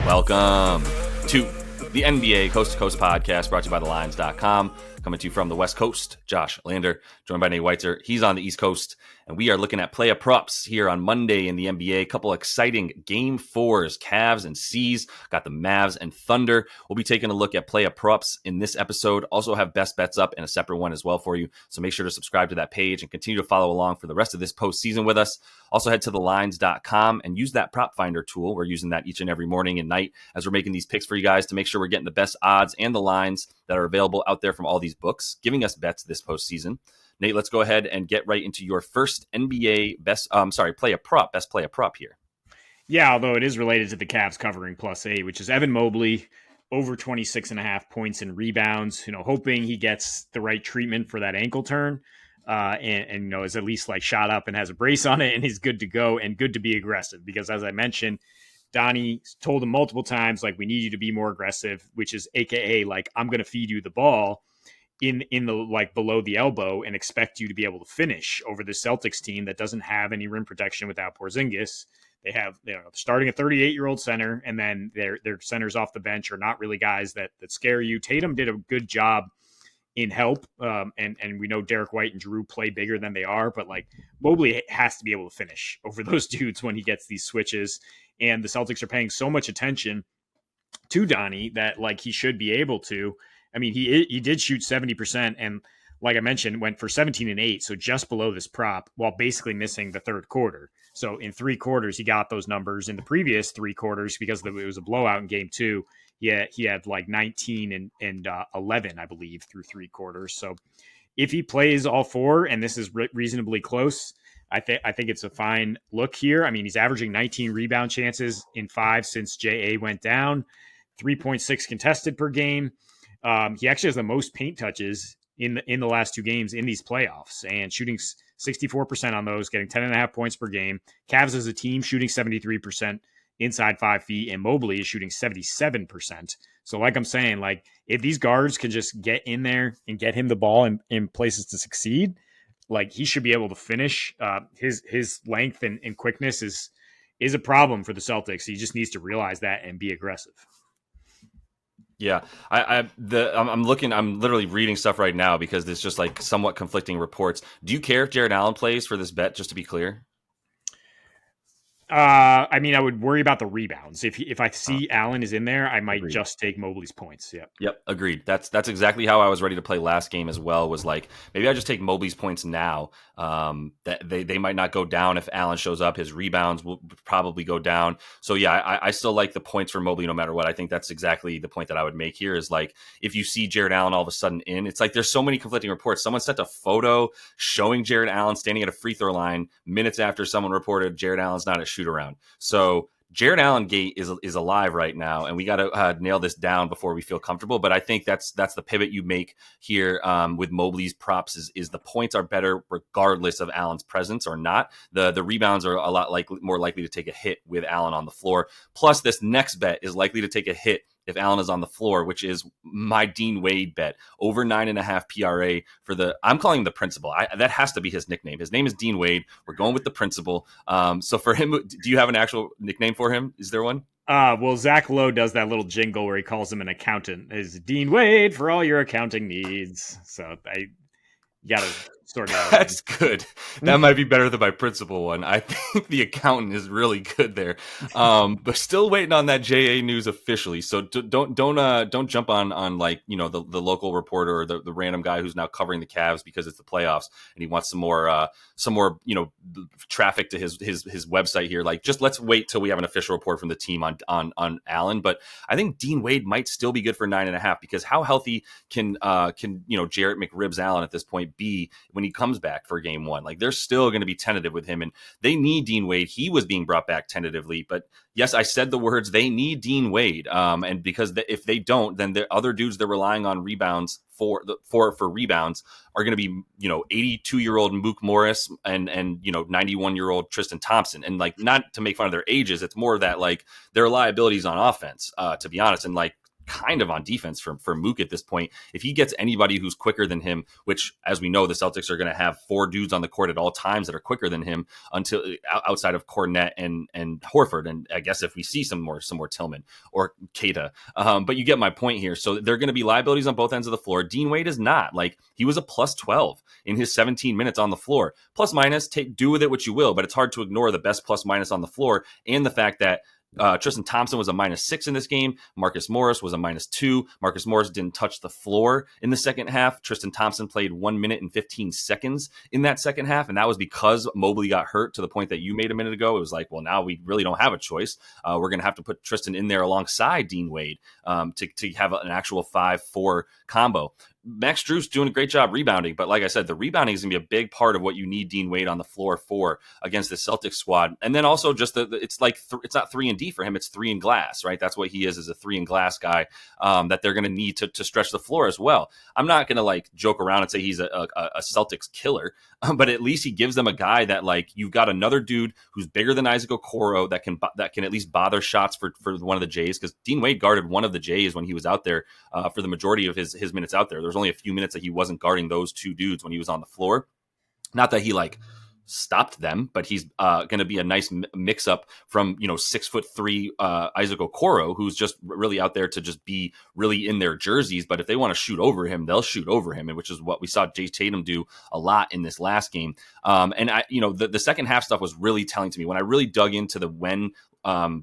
Welcome to the NBA Coast to Coast podcast brought to you by thelines.com. Coming to you from the West Coast, Josh Lander, joined by Nate Weitzer. He's on the East Coast, and we are looking at play-up props here on Monday in the NBA. A couple exciting Game 4s, Cavs and C's. Got the Mavs and Thunder. We'll be taking a look at play-up props in this episode. Also have best bets up and a separate one as well for you. So make sure to subscribe to that page and continue to follow along for the rest of this postseason with us. Also head to thelines.com and use that prop finder tool. We're using that each and every morning and night as we're making these picks for you guys to make sure we're getting the best odds and the lines that are available out there from all these books, giving us bets this postseason. Nate, let's go ahead and get right into your first NBA best play a prop here. Yeah, although it is related to the Cavs covering +8, which is Evan Mobley over 26.5 points and rebounds, hoping he gets the right treatment for that ankle turn. And is at least like shot up and has a brace on it and he's good to go and good to be aggressive because as I mentioned, Donnie told him multiple times, like, we need you to be more aggressive, which is AKA like, I'm going to feed you the ball in the like below the elbow and expect you to be able to finish over the Celtics team that doesn't have any rim protection without Porzingis. They have, starting a 38-year-old center, and then their centers off the bench are not really guys that scare you. Tatum did a good job in help, and we know Derek White and Drew play bigger than they are, but like Mobley has to be able to finish over those dudes when he gets these switches, and the Celtics are paying so much attention to Donnie that like he should be able to. I mean, he did shoot 70%, and like I mentioned, went for 17 and 8, so just below this prop, while basically missing the third quarter. So in 3 quarters, he got those numbers. In the previous 3 quarters, because it was a blowout in Game 2, he had like 19 and 11, I believe, through 3 quarters. So if he plays all 4, and this is reasonably close, I think it's a fine look here. I mean, he's averaging 19 rebound chances in 5 since JA went down, 3.6 contested per game. He actually has the most paint touches in the last 2 games in these playoffs and shooting 64% on those, getting 10.5 points per game. Cavs as a team shooting 73% inside 5 feet, and Mobley is shooting 77%. So like I'm saying, like if these guards can just get in there and get him the ball in places to succeed, like he should be able to finish. His length and quickness is a problem for the Celtics. He just needs to realize that and be aggressive. Yeah, I'm literally reading stuff right now because there's just like somewhat conflicting reports. Do you care if Jared Allen plays for this bet, just to be clear? I mean, I would worry about the rebounds. If I see Allen is in there, I might just take Mobley's points. Yep. Agreed. That's exactly how I was ready to play last game as well. Was like, maybe I just take Mobley's points now. That they might not go down if Allen shows up. His rebounds will probably go down. So yeah, I still like the points for Mobley no matter what. I think that's exactly the point that I would make here is like, if you see Jared Allen all of a sudden in, it's like there's so many conflicting reports. Someone sent a photo showing Jared Allen standing at a free throw line minutes after someone reported Jared Allen's not at shoot around. So Jared Allen gate is alive right now, and we got to nail this down before we feel comfortable. But I think that's the pivot you make here with Mobley's props is the points are better regardless of Allen's presence or not. The rebounds are a lot more likely to take a hit with Allen on the floor. Plus, this next bet is likely to take a hit if Allen is on the floor, which is my Dean Wade bet, over 9.5 PRA I'm calling him the principal. That has to be his nickname. His name is Dean Wade. We're going with the principal. So for him, do you have an actual nickname for him? Is there one? Well, Zach Lowe does that little jingle where he calls him an accountant. Is Dean Wade for all your accounting needs. So you got to sort it out. That's good. That might be better than my principal one. I think the accountant is really good there. But still waiting on that JA news officially. So don't jump on like, the local reporter or the random guy who's now covering the Cavs because it's the playoffs and he wants some more traffic to his website here. Like, just let's wait till we have an official report from the team on Allen. But I think Dean Wade might still be good for 9.5 because how healthy can Jarrett McRibs Allen at this point be when he comes back for game 1? Like, they're still going to be tentative with him, and they need Dean Wade. He was being brought back tentatively, but yes, I said the words, they need Dean Wade. And because if they don't, then the other dudes they're relying on rebounds for rebounds are going to be, 82-year-old Mook Morris and 91-year-old Tristan Thompson. And like, not to make fun of their ages, it's more that like their liabilities on offense, to be honest. And like, kind of on defense for Mook at this point. If he gets anybody who's quicker than him, which, as we know, the Celtics are going to have 4 dudes on the court at all times that are quicker than him until outside of Cornette and Horford, and I guess if we see some more Tillman or Keita. But you get my point here. So they're going to be liabilities on both ends of the floor. Dean Wade is not. Like, he was a plus 12 in his 17 minutes on the floor. Plus minus, do with it what you will, but it's hard to ignore the best plus minus on the floor and the fact that Tristan Thompson was a -6 in this game. Marcus Morris was a -2. Marcus Morris didn't touch the floor in the second half. Tristan Thompson played 1 minute and 15 seconds in that second half, and that was because Mobley got hurt, to the point that you made a minute ago. It was like, well, now we really don't have a choice. We're going to have to put Tristan in there alongside Dean Wade to have an actual 5-4 combo. Max Strus doing a great job rebounding, but like I said, the rebounding is going to be a big part of what you need Dean Wade on the floor for against the Celtics squad. And then also just it's like it's not 3 and D for him; it's 3 and glass, right? That's what he is a 3 and glass guy that they're going to need to stretch the floor as well. I'm not going to like joke around and say he's a Celtics killer, but at least he gives them a guy that, like, you've got another dude who's bigger than Isaac Okoro that can at least bother shots for one of the Jays, because Dean Wade guarded one of the Jays when he was out there for the majority of his minutes out there. There was only a few minutes that he wasn't guarding those 2 dudes when he was on the floor. Not that he like stopped them, but he's going to be a nice mix up from 6'3" Isaac Okoro, who's just really out there to just be really in their jerseys. But if they want to shoot over him, they'll shoot over him, and which is what we saw Jay Tatum do a lot in this last game. And the second half stuff was really telling to me when I really dug into when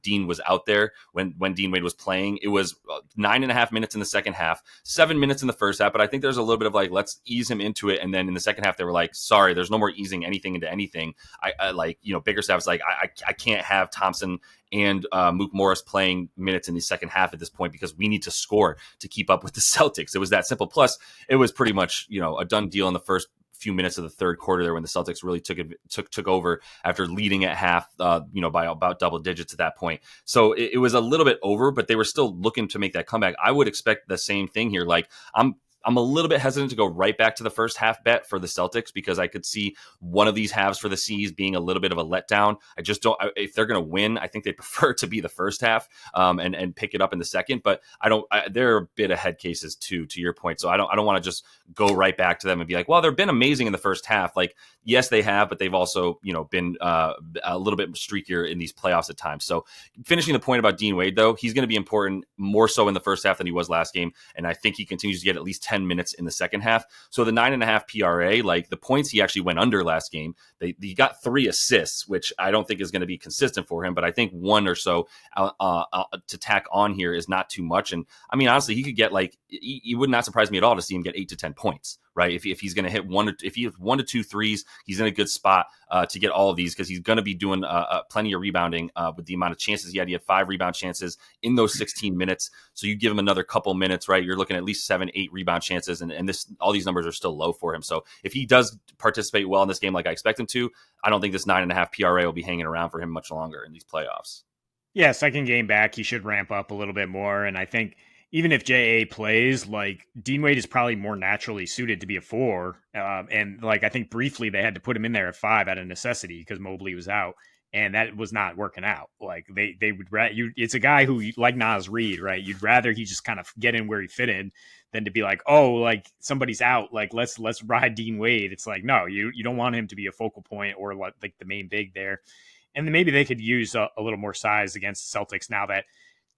Dean was out there, when Dean Wade was playing. It was 9.5 minutes in the second half, 7 minutes in the first half. But I think there's a little bit of like, let's ease him into it. And then in the second half, they were like, sorry, there's no more easing anything into anything. Bickerstaff was like, I can't have Thompson and Mook Morris playing minutes in the second half at this point, because we need to score to keep up with the Celtics. It was that simple. Plus, it was pretty much a done deal in the first few minutes of the third quarter there, when the Celtics really took over after leading at half, by about double digits at that point. So it was a little bit over, but they were still looking to make that comeback. I would expect the same thing here. Like, I'm a little bit hesitant to go right back to the first half bet for the Celtics, because I could see one of these halves for the C's being a little bit of a letdown. I just don't. If they're going to win, I think they prefer to be the first half and pick it up in the second. But there are a bit of head cases too, to your point. So I don't want to just go right back to them and be like, well, they've been amazing in the first half. Like, yes, they have, but they've also been a little bit streakier in these playoffs at times. So finishing the point about Dean Wade, though, he's going to be important more so in the first half than he was last game, and I think he continues to get at least 10 minutes in the second half. So the 9.5 PRA, like the points he actually went under last game, he got 3 assists, which I don't think is going to be consistent for him, but I think 1 or so to tack on here is not too much. And I mean, honestly, he could get it would not surprise me at all to see him get 8 to 10 points, right? If he's going to hit if he has 1 to 2 threes, he's in a good spot to get all of these, because he's going to be doing plenty of rebounding with the amount of chances he had. He had 5 rebound chances in those 16 minutes. So you give him another couple minutes, right? You're looking at least 7, 8 rebound chances, and all these numbers are still low for him. So if he does participate well in this game like I expect him to, I don't think this 9.5 PRA will be hanging around for him much longer in these playoffs. Yeah, second game back, he should ramp up a little bit more. And I think even if JA plays, like, Dean Wade is probably more naturally suited to be a 4. And like, I think briefly they had to put him in there at 5 out of necessity because Mobley was out, and that was not working out. Like, they would it's a guy who, like Nas Reed, right? You'd rather he just kind of get in where he fit in than to be like, oh, like somebody's out, like let's ride Dean Wade. It's like, no, you don't want him to be a focal point or like the main big there. And then maybe they could use a little more size against the Celtics now that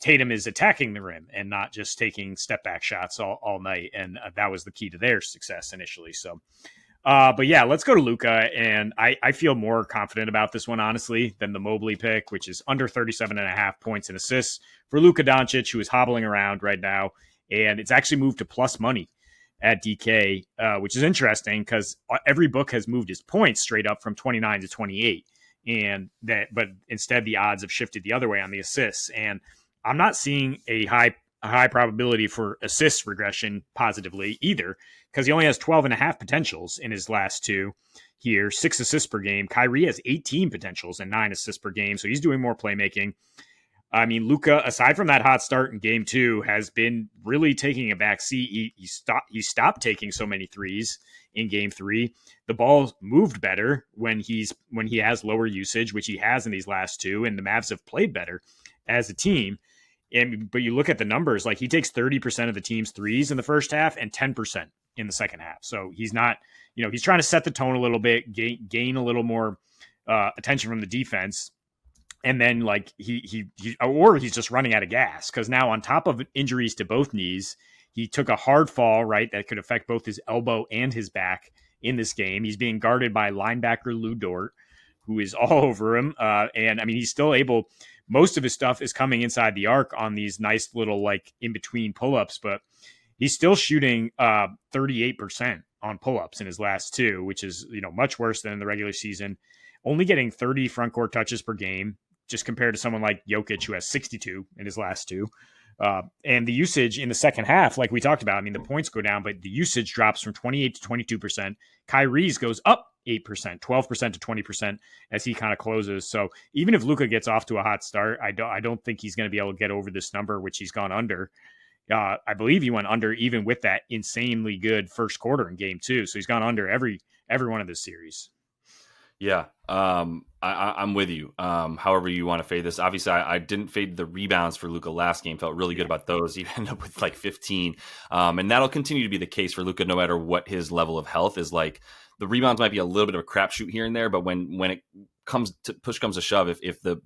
Tatum is attacking the rim and not just taking step back shots all night. And that was the key to their success initially. So, but yeah, let's go to Luka. And I feel more confident about this one, honestly, than the Mobley pick, which is under 37.5 points and assists for Luka Doncic, who is hobbling around right now. And it's actually moved to plus money at DK, which is interesting because every book has moved his points straight up from 29 to 28. But instead the odds have shifted the other way on the assists. And I'm not seeing a high probability for assist regression positively either, because he only has 12.5 potentials in his last 2 here, 6 assists per game. Kyrie has 18 potentials and 9 assists per game. So he's doing more playmaking. I mean, Luka, aside from that hot start in game 2, has been really taking a back seat. He stopped taking so many threes in game 3. The ball moved better when he has lower usage, which he has in these last 2, and the Mavs have played better as a team. But you look at the numbers, like he takes 30% of the team's threes in the first half and 10% in the second half. So he's not, he's trying to set the tone a little bit, gain a little more attention from the defense. And then like or he's just running out of gas, because now on top of injuries to both knees, he took a hard fall, right, that could affect both his elbow and his back in this game. He's being guarded by linebacker Lou Dort, who is all over him. And I mean, he's still able, most of his stuff is coming inside the arc on these nice little like in between pull-ups, but he's still shooting 38% on pull-ups in his last two, which is, much worse than in the regular season. Only getting 30 front court touches per game, just compared to someone like Jokic, who has 62 in his last two. And the usage in the second half, like we talked about, I mean, the points go down, but the usage drops from 28 to 22%. Kyrie's goes up 8%, 12% to 20% as he kind of closes. So even if Luka gets off to a hot start, I don't think he's going to be able to get over this number, which he's gone under. I believe he went under even with that insanely good first quarter in game two. So he's gone under every one of this series. Yeah, I'm with you. However you want to fade this. Obviously, I didn't fade the rebounds for Luka last game. Felt really good about those. He ended up with like 15. And that'll continue to be the case for Luka no matter what his level of health is like. The rebounds might be a little bit of a crapshoot here and there, but when it comes to push comes to shove, if the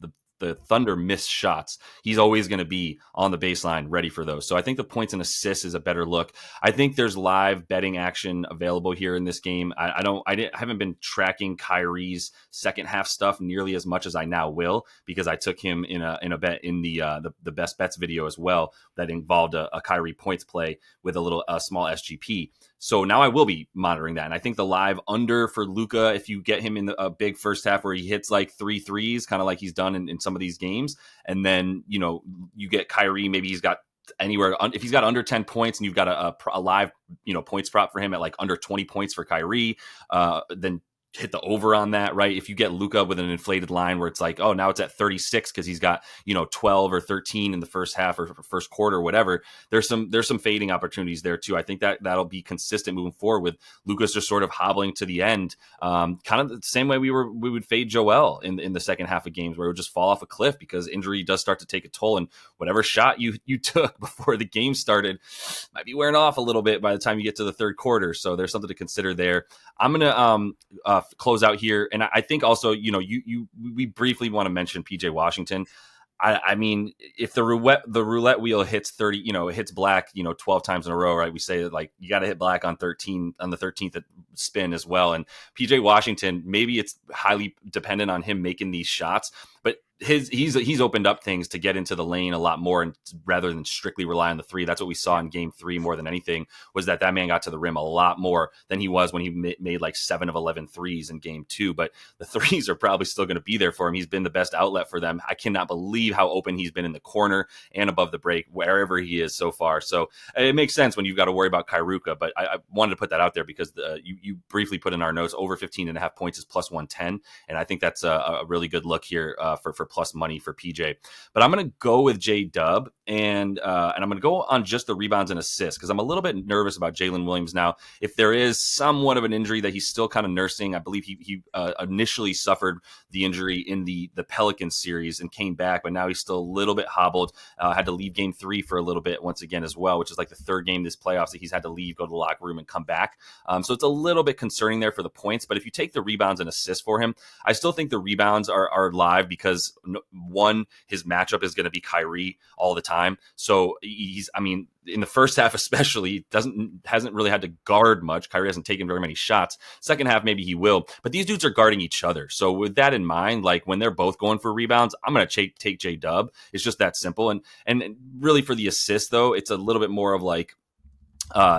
Thunder miss shots, he's always going to be on the baseline ready for those. So I think the points and assists is a better look. I think there's live betting action available here in this game. I haven't been tracking Kyrie's second half stuff nearly as much as I now will, because I took him in a bet in the best bets video as well that involved a Kyrie points play with a small SGP. So now I will be monitoring that. And I think the live under for Luka, if you get him in a big first half where he hits like 3 threes, kind of like he's done in some of these games, and then, you get Kyrie, maybe he's got anywhere, if he's got under 10 points and you've got a live, points prop for him at like under 20 points for Kyrie, then hit the over on that, right? If you get Luka with an inflated line where it's like, oh, now it's at 36 because he's got 12 or 13 in the first half or first quarter or whatever, there's some fading opportunities there too. I think that'll be consistent moving forward, with Luka's just sort of hobbling to the end, kind of the same way we would fade Joel in the second half of games, where it would just fall off a cliff because injury does start to take a toll, and whatever shot you took before the game started might be wearing off a little bit by the time you get to the third quarter. So there's something to consider there. I'm gonna close out here, and I think also we briefly want to mention PJ Washington. I mean, if the roulette wheel hits 30, it hits black 12 times in a row, right? We say that like you got to hit black on the 13th spin as well. And PJ Washington, maybe it's highly dependent on him making these shots, but he's opened up things to get into the lane a lot more, and rather than strictly rely on the three. That's what we saw in game 3 more than anything, was that man got to the rim a lot more than he was when he made like 7 of 11 threes in game 2. But the threes are probably still going to be there for him. He's been the best outlet for them. I cannot believe how open he's been in the corner and above the break, wherever he is so far. So it makes sense when you've got to worry about Kyruka, but I wanted to put that out there because you briefly put in our notes, over 15.5 points is plus 110. And I think that's a really good look here for plus money for PJ. But I'm going to go with J-Dub, and I'm going to go on just the rebounds and assists, because I'm a little bit nervous about Jalen Williams now. If there is somewhat of an injury that he's still kind of nursing, I believe he initially suffered the injury in the Pelicans series and came back, but now he's still a little bit hobbled. Had to leave game 3 for a little bit once again as well, which is like the third game this playoffs that he's had to leave, go to the locker room and come back. So it's a little bit concerning there for the points. But if you take the rebounds and assists for him, I still think the rebounds are live, because one, his matchup is going to be Kyrie all the time. So in the first half especially, hasn't really had to guard much. Kyrie hasn't taken very many shots. Second half, maybe he will. But these dudes are guarding each other. So with that in mind, like when they're both going for rebounds, I'm going to take J-Dub. It's just that simple. And really for the assist, though, it's a little bit more of like,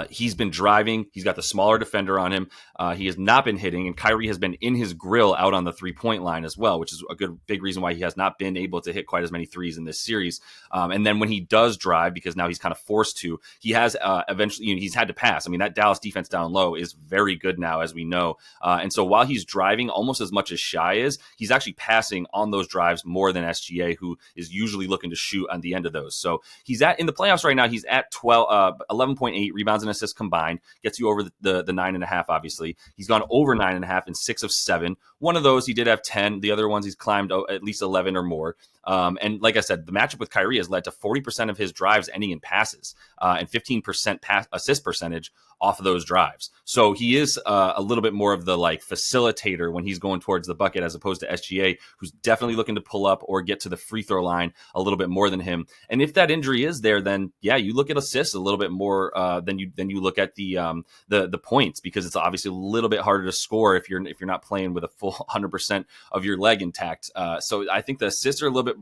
he's been driving. He's got the smaller defender on him. He has not been hitting, and Kyrie has been in his grill out on the 3-point line as well, which is a big reason why he has not been able to hit quite as many threes in this series. And then when he does drive, because now he's kind of forced to, he has eventually, he's had to pass. I mean, that Dallas defense down low is very good now, as we know. And so while he's driving almost as much as Shai is, he's actually passing on those drives more than SGA, who is usually looking to shoot on the end of those. So he's in the playoffs right now, he's at 11.8 rebounds and assists combined, gets you over the 9.5. Obviously, he's gone over 9.5 in 6 of 7. One of those he did have 10. The other ones he's climbed at least 11 or more. And like I said, the matchup with Kyrie has led to 40% of his drives ending in passes and 15% assist percentage off of those drives. So he is a little bit more of the like facilitator when he's going towards the bucket, as opposed to SGA, who's definitely looking to pull up or get to the free throw line a little bit more than him. And if that injury is there, then yeah, you look at assists a little bit more than you look at the points, because it's obviously a little bit harder to score if you're not playing with a full 100% of your leg intact. So I think the assists are a little bit,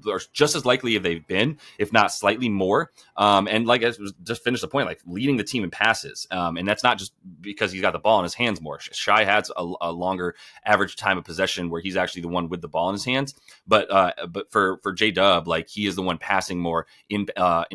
are just as likely if they've been, if not slightly more. And like I just finished the point, like leading the team in passes. And that's not just because he's got the ball in his hands more. Shai has a longer average time of possession where he's actually the one with the ball in his hands. But for J-Dub, like he is the one passing more in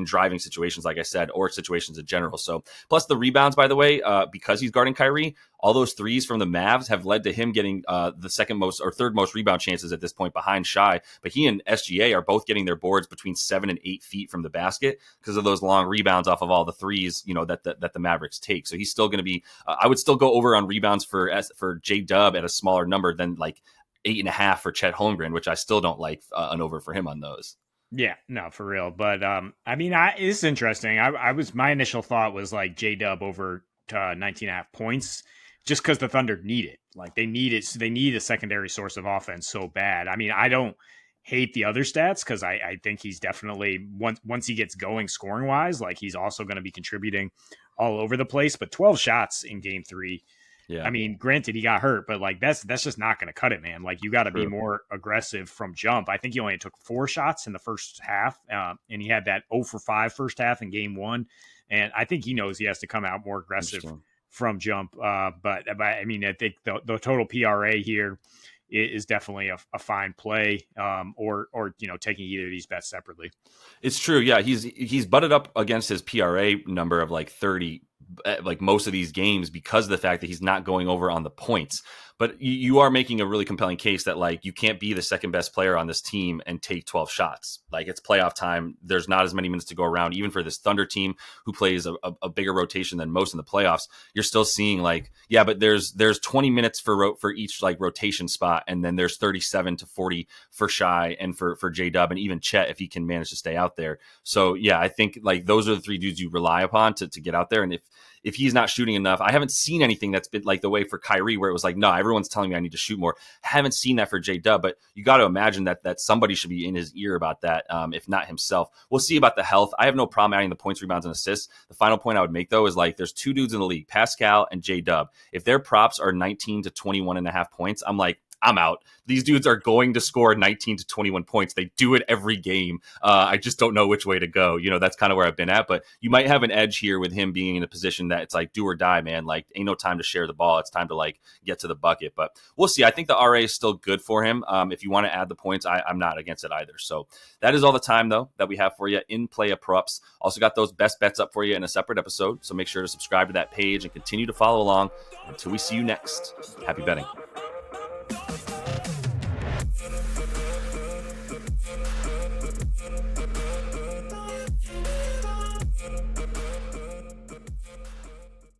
driving situations, like I said, or situations in general. So plus the rebounds, by the way, because he's guarding Kyrie, all those threes from the Mavs have led to him getting the second most or third most rebound chances at this point behind Shai. But he and SGA are both getting their boards between 7 and 8 feet from the basket because of those long rebounds off of all the threes, that the Mavericks take. So he's still going to be, I would still go over on rebounds for J-Dub at a smaller number than like 8.5 for Chet Holmgren, which I still don't like an over for him on those. Yeah, no, for real. But it's interesting. My initial thought was like J-Dub over to 19.5 points, just because the Thunder need it. Like they need it. So they need a secondary source of offense so bad. I mean, I don't hate the other stats because I think he's definitely, once he gets going scoring wise, like he's also going to be contributing all over the place. But 12 shots in game 3. Yeah. I mean, granted, he got hurt, but like that's just not going to cut it, man. Like you got to be more aggressive from jump. I think he only took 4 shots in the first half, and he had that 0 for 5 first half in game 1. And I think he knows he has to come out more aggressive from jump. But I mean, I think the total PRA here is definitely a fine play, or taking either of these bets separately. It's true. Yeah, he's butted up against his PRA number of like 30, like most of these games, because of the fact that he's not going over on the points. But you are making a really compelling case that like you can't be the second best player on this team and take 12 shots. Like it's playoff time. There's not as many minutes to go around. Even for this Thunder team who plays a bigger rotation than most in the playoffs, you're still seeing like, yeah, but there's 20 minutes for each like rotation spot, and then there's 37 to 40 for Shai and for J-Dub, and even Chet if he can manage to stay out there. So yeah, I think like those are the 3 dudes you rely upon to get out there. And if he's not shooting enough, I haven't seen anything that's been like the way for Kyrie where it was like, no, everyone's telling me I need to shoot more. Haven't seen that for J-Dub, but you got to imagine that somebody should be in his ear about that, if not himself. We'll see about the health. I have no problem adding the points, rebounds, and assists. The final point I would make, though, is like there's 2 dudes in the league, Pascal and J-Dub. If their props are 19 to 21.5 points, I'm like, I'm out. These dudes are going to score 19 to 21 points. They do it every game. I just don't know which way to go. That's kind of where I've been at, but you might have an edge here with him being in a position that it's like do or die, man. Like ain't no time to share the ball. It's time to like get to the bucket, but we'll see. I think the RA is still good for him. If you want to add the points, I'm not against it either. So that is all the time though that we have for you in Play Props. Also got those best bets up for you in a separate episode. So make sure to subscribe to that page and continue to follow along until we see you next. Happy betting.